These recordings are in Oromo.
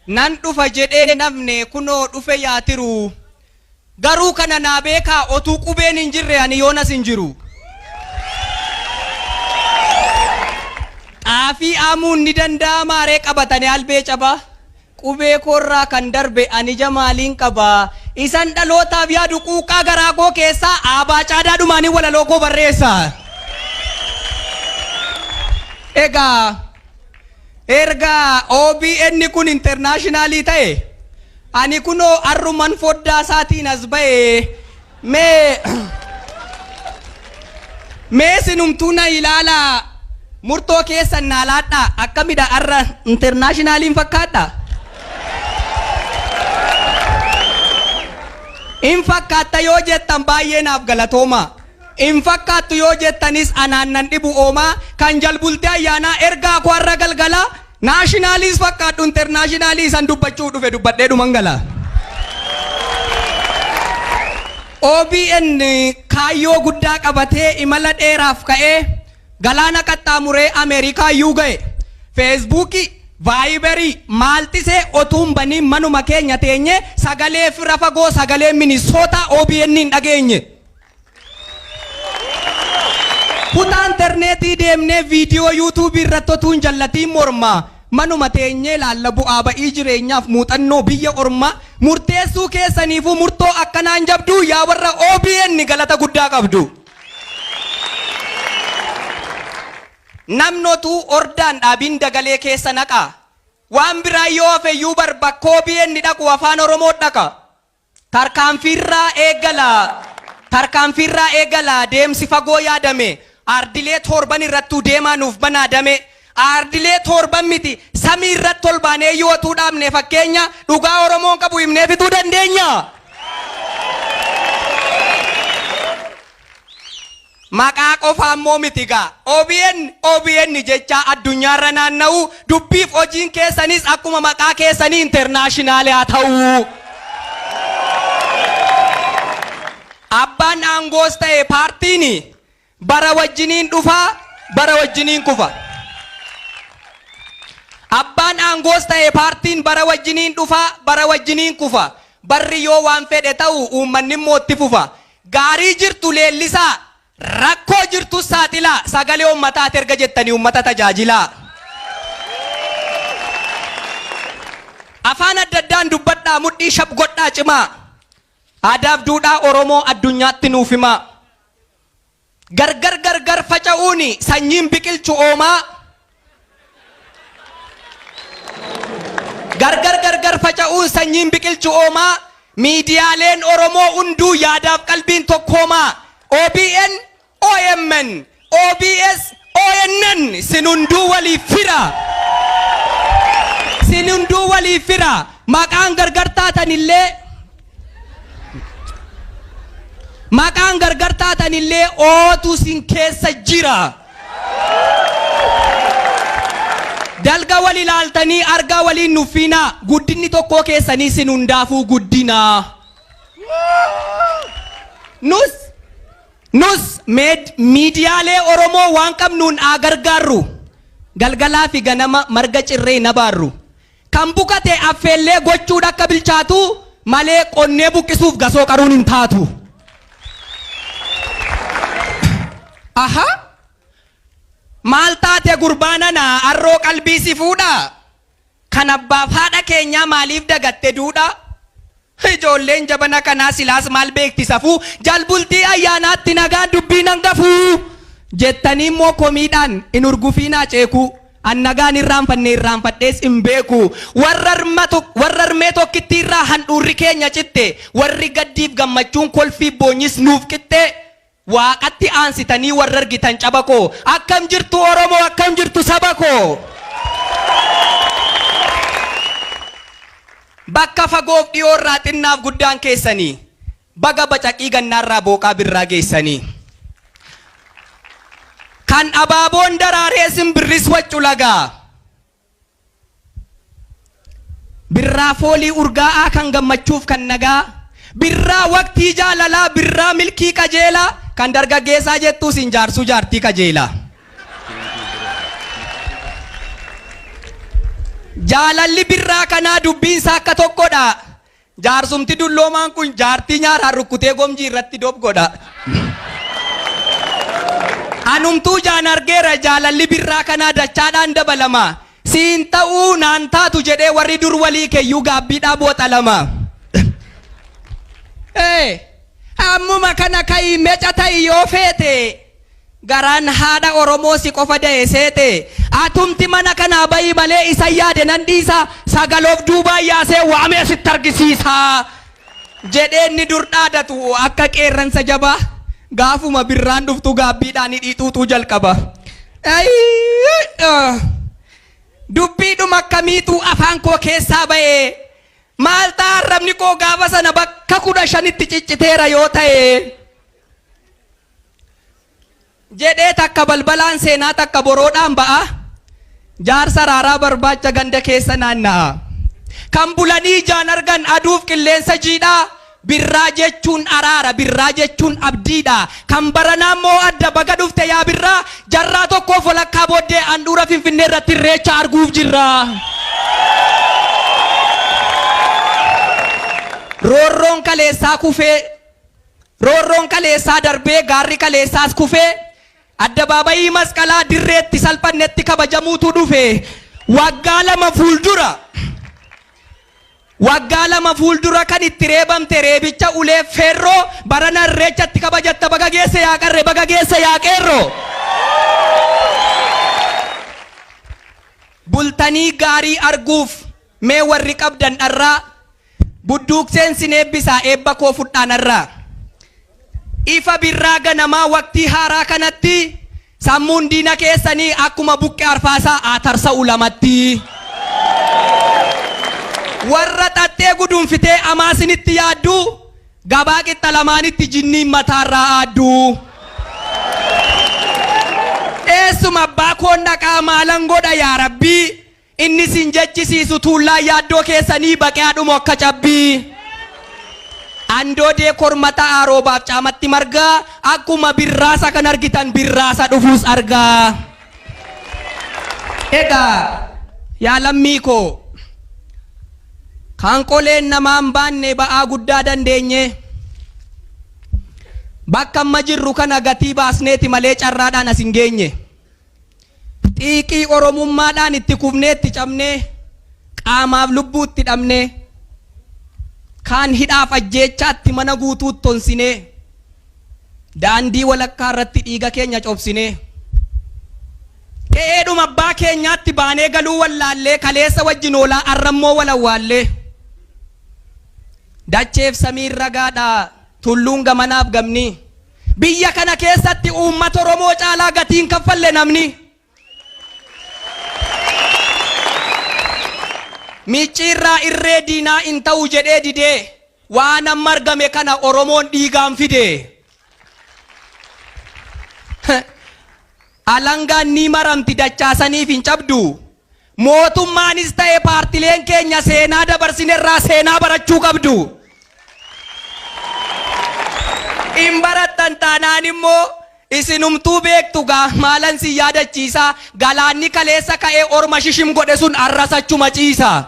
nan dhufa jedhee namne kunoo dhufe yaatiru garuu kana naa beekaa otuu qubeen hin jirre ani yoonas hin jiru. Xaafii aamuun ni danda'ama ree qabatanii albee caba qubee korraa kan darbe ani jamaaliin qaba isan dhalootaaf yaadu quuqqaa garaa koo keessaa aabaa caadaa dhumaanii walaloo koo barreessa. Egaa erga OBN kun internationally ta'e ani kunoo arruman foddaa isaatiin as ba'e mee sinumtuu na ilaala murtoo keessan naa laadha akkamidha arra internationaliin fakkaadha. In fakkaata yoo jettan baay'ee naaf galatooma. In fakkaattu yoo jettanis anaan nan dhibu oomaa kan jalbultee ayyaanaa ergaa koo har'a galgala naashinaaliis fakkaadhu internaashinaaliis san dubbachuu dhufe dubbadhee dhuman gala. OBN kaayyoo guddaa qabatee imala dheeraaf ka'ee galaana qaxxaamuree Ameerikaa iyyuu ga'e feesbuukii vaayibarii maaltisee otuun banii manuma keenya teenye sagalee fira fagoo sagalee Minisoota OBN hin dhageenye. Kutaa interneetii deemnee viidiyoo YouTube irratti otuun jallatiin mormaa manuma teenyee laalla bu'aa ba'ii jireenyaaf muuxannoo biyya ormaa murteessuu keessaniifuu murtoo akkanaan jabduu yaa warra OBN galata guddaa qabdu. Namnotu ordaan dhaabin dagalee keessa naqa waan biraa yoo hafeyyuu barbakka OBN dhaqu afaan Oromoo dhaqa. Tarkaanfiirraa eegala deemsi fagoo yaadame. Ardilee torban irrattuu deemaa nuuf banaadame. Ardilee torban miti samii irratti ol baanee yoo tuu dhaabne fakkeenya dhugaa Oromoon qabu himnee fituu dandeenya. Maqaa qofaa immoo miti gaa OBN jecha addunyaarra naanna'u dubbiif hojiin keessanis akkuma maqaa keessanii internaashinaali haa ta'u. Abbaan aangoos ta'e paartiin bara wajjiniin dhufaa bara wajjiniin kufa. Abbaan aangoos ta'e paartiin bara wajjiniin dhufaa bara wajjiniin kufa. Barri yoo waan fedhe ta'u uummanni mootti fufa. Gaarii jirtu leellisaa rakkoo jirtu saaxilaa sagalee uummataati erga jettanii uummata tajaajilaa. Afaan adda addaan dubbadhaa mudhii shabgodhaa cimaa. Aadaaf duudhaa Oromoo addunyaatti nuuf himaa. Gargar faca'uuni sanyiin biqilchu oomaa. Gargar faca'uun sanyiin biqilchu oomaa. Miidiyaaleen Oromoo hunduu yaadaaf qalbiin tokkoomaa. OBN, OMN, OBS, ONN sinunduu waliif fira. Sinunduu waliif fira. Maqaan gargar taatanillee maqaan gargar taatanillee ootu sin keessa jira. Dalga wal ilaaltanii argaa waliin nuffina guddinni tokko keessanii sin hundaafuu guddina. Nus miidiyaalee Oromoo waan qabnuun gargaarru galgalaa fi ganama marga cirree nabaarru kan bukate affeellee gochuudha akka bilchaatu malee qonnee buqqisuuf gasoo qaruun hin taatu. Aha maal taate gurbaanana arroo qalbii si fuudha kan abbaaf haadha keenyaa maaliif dagatte duudha. Ijoolleen jabana kanaa silaas maal beekti safuu jalbultii ayyaanaatti nagaan dubbiin hangafuu jettanii immoo komiidhaan in urgufiinaa ceeku an nagaan irraanfadhees hin beeku. Warra armee tokkitti irraa handhuurri keenya citte warri gaddiif gammachuun kolfii boonyis nuuf qixxe. Waaqatti aansitanii warra argitan caba koo akkam jirtu Oromoo akkam jirtu saba koo. Bakka fagoof dhiyoorraa xinnaaf guddaan keessanii baga bacaqii gannaarraa booqaa birraa geessanii kan abaaboon daraaree simbirris waccu lagaa birraa foolii urgaa'aa kan gammachuuf kan nagaa birraa waqtii jaalalaa birraa milkii qajeelaa kan dargaggeessaa jettuu sin jaarsuu jaartii qajeelaa. Jaalalli birraa kanaa dubbiinsa akka tokkodha. Jaarsumti dulloomaan kun jaartii nyaaraan rukkutee gomjii irratti dobgodha. Anumtuu jaan argeera jaalalli birraa kanaa dachaadhaan dabalama. Siin ta'uu naan taatu jedhee warri dur walii keeyyuu gaabbiidhaa booxalama. Ammuma kana ka'ii meca ta'i yoo feete. Garaan haadha Oromoo si qofa da'e seete. Atumti mana kanaa bayii malee isa yaade nan dhiisa. Sagaloof duubaa yaasee waamee sitti argisiisa. Jedhee inni dur dhaadatu akka qeerransa jabaa. Gaafuma birraan dhuftu gaabbiidhaan hidhiixuutu jalqaba. Dubbiidhuma akkamiitu afaan koo keessaa ba'e. Maal ta'a arrabni koo gaafa sana bakka 15tti cicciteera yoo ta'e. Jedhee takka balbalaan seenaa takka boroodhaan ba'a. Jaarsa raaraa barbaacha ganda keessa naanna'a. Kan bulanii jaan argan aduuf qilleensa jiidhaa. Birraa jechuun araara, birraa jechuun abdiidha. Kan baranaa immoo adda baga dhufte yaa birraa. Jarraa tokkoof walakkaa booddee handhuura Finfinnee irratti irreecha arguuf jirra. Roorroon kaleessaa kufee, roorroon kaleessaa darbee, gaarri kaleessaas kufee. Addabaabayii masqalaa dirreetti salphannetti kabajamuutu dhufe. Waggaa lama fuuldura kan itti reebamte reebicha ulee feerroo barana irreechatti kabajatta baga geesse yaa qarre baga geesse yaa qeerroo. Bultanii gaarii arguuf mee warri qabdan dharraa budduuqseen sin eebbisaa eebba koo fudhaanarraa. Ifa birraa ganamaa waqtii haaraa kanatti sammuun diina keessanii akkuma buqqee arfaasaa aatarsa ulamatti. Warra xaxxee gudunfitee amaasinitti yaaddu gabaa qixxa lamaanitti jinniin mataarraa aaddu. Eessuma abbaa koon dhaqaa maalan godha yaa rabbii. Inni sin jechisiisu tuullaa yaaddoo keessanii baqeadhumo akka cabbii. Andoodee kormata aaroobaaf caamatti margaa akkuma birraasa kan argitan birraasa dhufuus argaa. Egaa yaa lammii koo kan qoleen namaan baanne ba'aa guddaa dandeenye. Bakka amma jirru kana gatii baasneeti malee carraadhaan as hin geenye. Xiiqii oromummaadhaan itti kufneetti cabnee qaamaaf lubbuutti dhabnee. Kaan hidhaaf ajjeechaatti mana guutuutti tonsinee daandii walakkaa irratti dhiiga keenya cobsinee qe'eedhuma abbaa keenyaatti baanee galuu wallaallee kaleessa wajjin oolaa arrammoo walawwaallee dacheef samiin ragaadhaa tulluun gamanaaf gamni biyya kana keessatti uummata Oromoo caalaa gatiin kaffalle namni. Miicciirraa irree diinaa in ta'u jedhee didee waan amma argame kana Oromoon dhiigaan fide. Alangaan ni maramti dachaasaniif hin cabdu. Mootummaanis ta'e paartileen keenya seenaa dabarsinerraa seenaa barachuu qabdu. In barattan taanaan immoo isinumtuu beektu gaa maalan si yaadachiisa galaanni kaleessa ka'ee orma shishim godhe sun arrasachuma ciisa.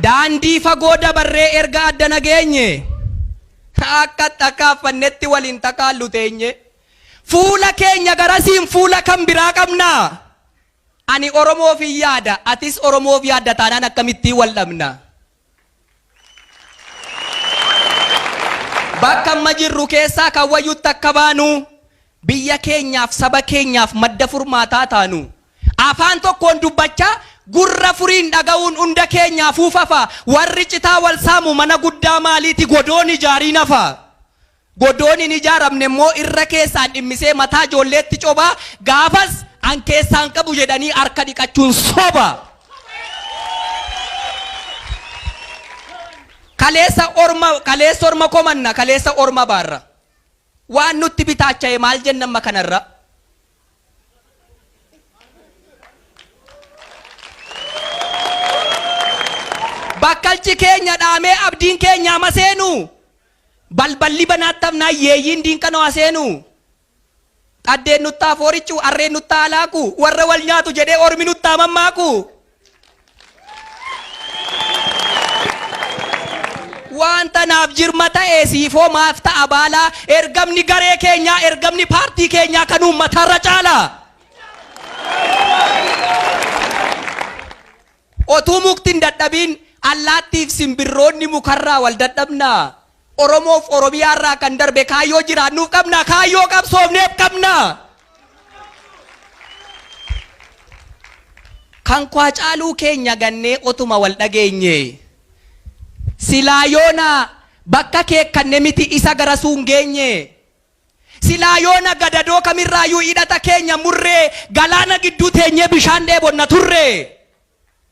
Daandii fagoo dabarree erga adda nageenye akka takkaaffannetti waliin takaallu teenye fuula keenya garasiin fuula kan biraa qabna. Ani Oromoof yaada atis Oromoof yaadda taanaan akkamittiin wal dhabna. Bakka amma jirru keessaa kan wayyuutti akka baanu biyya keenyaaf saba keenyaaf madda furmaataa taanu. Afaan tokkoon dubbachaa gurra furiin dhaga'uun hunda keenyaaf ufafa. Warri citaa wal saamu mana guddaa maaliiti godoon ijaarii nafa. Godoon hin ijaaramne immoo irra keessaan dhimmisee mataa ijoolleetti cobaa gaafas an keessaan qabu jedhanii harka dhiqachuun soba. Kaleessa orma komanna kaleessa orma baarra. Waan nutti bitaacha'e maal jennamma kanarra. Bakkalchi keenya dhaamee abdiin keenya ama seenu. Balballi banaattamnaa yeeyyiin diinqanoo aseenu. Addeen nuttaa foorichuu, arreen nuttaa alaaku, warra wal nyaatu jedhee ormi nuttaa mammaaku. Wanta naaf jirma ta'ee siifoo maaf ta'a baalaa, ergamni garee keenyaa, ergamni paartii keenyaa kan uummatarra caala. Otuu muktiin dadhabiin allaattiif simbirroonni mukarraa wal dadhabnaa. Oromoof Oromiyaarraa kan darbe kaayyoo jiraannuuf qabna, kaayyoo qabsoofneef qabna. Kan kwaa caaluu keenya gannee otuma wal dhageenye. Silaa yoona bakka keekkanne miti isa gara suun geenye. Silaa yoona gadadoo kamirraayyuu hidhata keenya murree galaana gidduu teenyee bishaan dheebonna turre.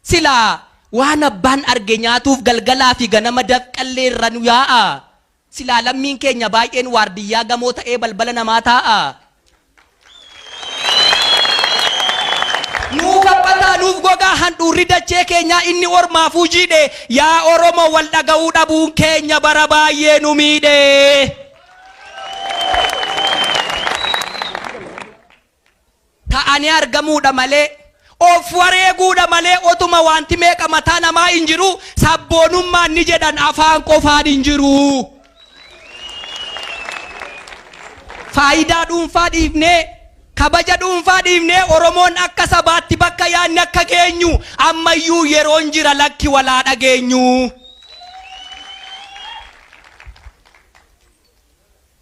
Silaa waan abbaan arge nyaatuuf galgalaa fi ganama dafqallee irra nu yaa'a. Silaa lammiin keenya baay'een waardiyyaa gamoo ta'ee balbala namaa taa'a. Nuuf abbataa nuuf gogaa handhuurri dachee keenyaa inni ormaafuu jiidhe. Yaa Oromoo wal dhaga'uu dhabuun keenya bara baay'ee nu miidhe. Ta'anii argamuudha malee, of wareeguudha malee otuma wanti meeqa mataa namaa hin jiru, sabboonummaan ni jedhan afaan qofaan hin jiru. Faayidaa dhuunfaa dhiifnee, kabaja dhuunfaa dhiifnee Oromoon akka sabaatti bakka yaadni akka geenyu ammayyuu yeroon jira lakki walaa dhageenyu.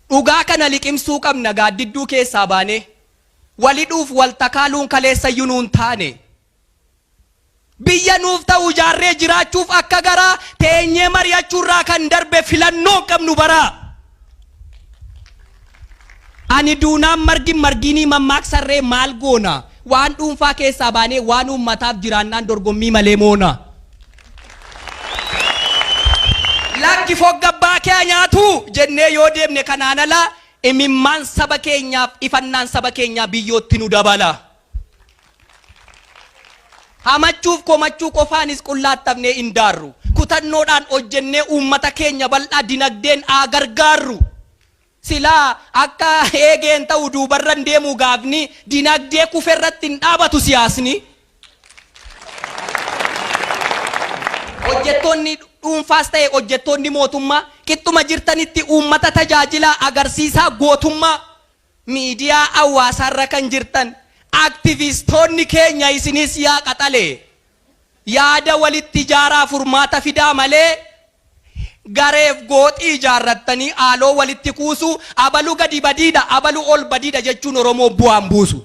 Dhugaa kana liqimsuu qabna gaaddidduu keessaa baane. Walidhuuf wal takaaluun kaleessayyuu nuun taane. Biyya nuuf ta'u jaarree jiraachuuf akka garaa teenyee mari'achuurraa kan darbe filannoo qabnu bara. Ani duunaan marginii mammaksarree maal goona? Waan dhuunfaa keessaa baanee waan uummataaf jiraannaan dorgommii malee moona. Lakki foggabbaa kee nyaatu jennee yoo deemne kanaan ala imimmaan saba keenyaaf ifannaan saba keenyaa biyyootti nu dabala. Hamachuuf komachuu qofaanis qullaattafnee hin daarru. Kutannoodhaan hojjennee uummata keenya bal'aa dinagdeen haa gargaarru. Silaa akka eegeen ta'u duubarran deemuu gaafni dinagdee kuferratti hin dhaabatu siyaasni. Hojjettoonni dhuunfaas ta'e hojjettoonni mootummaa qixxuma jirtanitti uummata tajaajila agarsiisaa gootummaa. Miidiyaa hawaasaarra kan jirtan aktivistoonni keenya isinis yaa qaxale. Yaada walitti ijaaraa furmaata fidaa malee gareef gooxii ijaarrattanii haaloo walitti kuusu abalu gadi badiidha abalu ol badiidha jechuun Oromoo bu'aan buusu.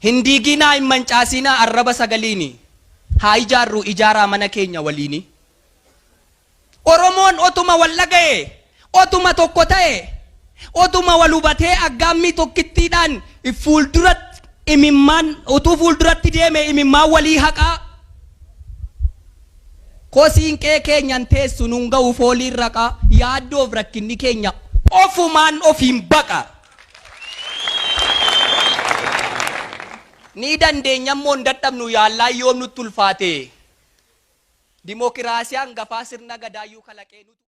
Hindiiginaa hin mancaasinaa arraba sagaliini. Haa ijaarru ijaaraa mana keenya waliini. Oromoon otuma wal dhaga'e, otuma tokko ta'e, otuma wal hubatee aggaammii tokkittiidhaan fuulduratti imimmaan utuu fuulduratti deeme imimmaan walii haqaa. Kosiinqee keenyan teessu nun ga'u fooliin raqaa. Yaaddoof rakkinni keenya ofumaan ofiin baqa. Ni dandeenyammoo hin dadhabnu yaallaa yoom nutti ulfaate. Dimookiraasiyaan gafaa sirna gadaayyuu kalaqee nuti.